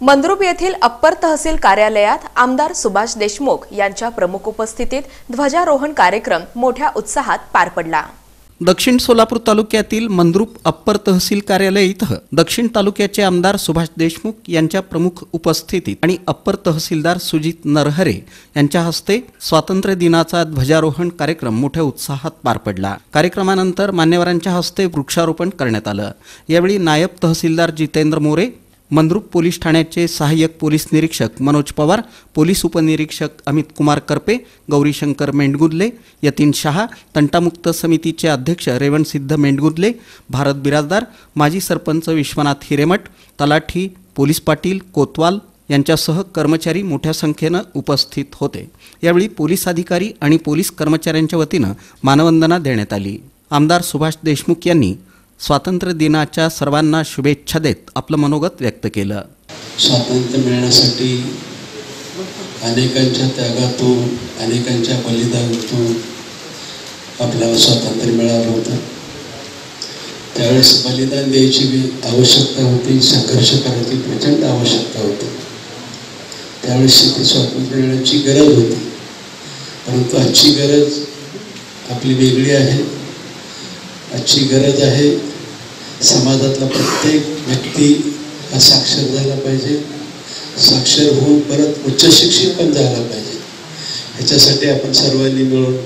मंद्रुप येथील अप्पर तहसील कार्यालयात आमदार सुभाष देशमुख यांच्या प्रमुख उपस्थितीत ध्वजारोहण कार्यक्रम मोठ्या उत्साहात पार पडला। दक्षिण सोलापूर तालुक्यातील मंद्रुप अप्पर तहसील कार्यालय इथं दक्षिण तालुक्याचे आमदार सुभाष देशमुख यांच्या प्रमुख उपस्थितीत आणि अप्पर तहसीलदार सुजित नरहरे यांच्या हस्ते स्वातंत्र्य दिनाचा ध्वजारोहण कार्यक्रम मोठ्या उत्साहात पार पडला। कार्यक्रमानंतर मान्यवरांच्या हस्ते वृक्षारोपण करण्यात आलं। यावेळी नायब तहसीलदार जितेंद्र मोरे, मंद्रुप पोलीस ठाण्याचे सहाय्यक पोलीस निरीक्षक मनोज पवार, पोलीस उपनिरीक्षक अमित कुमार करपे, गौरीशंकर मेंढगुदले, यतीन शहा, तंटामुक्त समितीचे अध्यक्ष रेवणसिद्ध मेंढगुदले, भारत बिराजदार, माजी सरपंच विश्वनाथ हिरेमठ, तलाठी पोलीस पाटील कोतवाल यांच्यासह कर्मचारी मोठ्या संख्येने उपस्थित होते। यावेळी पोलीस अधिकारी आणि पोलीस कर्मचाऱ्यांच्या वतीने मानवंदना देण्यात आली। आमदार सुभाष देशमुख यांनी स्वातंत्र्य दिनाच्या सर्वांना शुभेच्छा देत आपलं मनोगत व्यक्त केलं। स्वातंत्र्य मिळण्यासाठी अनेकांच्या त्यागातून, अनेकांच्या बलिदानातून आपल्याला स्वातंत्र्य मिळालं होतं। त्यावेळेस बलिदान द्यायची आवश्यकता होती, संघर्ष करायची प्रचंड आवश्यकता होती। त्यावेळेस ते स्वातंत्र्य मिळण्याची गरज होती, परंतु आजची गरज आपली वेगळी आहे। आजची गरज आहे समाजातला प्रत्येक व्यक्ती हा साक्षर झाला पाहिजे, साक्षर होऊन परत उच्च शिक्षित पण झाला पाहिजे। ह्याच्यासाठी आपण सर्वांनी मिळून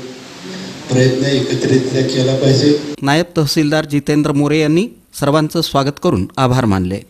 प्रयत्न एकत्रितरित्या केला पाहिजे। नायब तहसीलदार जितेंद्र मोरे यांनी सर्वांचं स्वागत करून आभार मानले।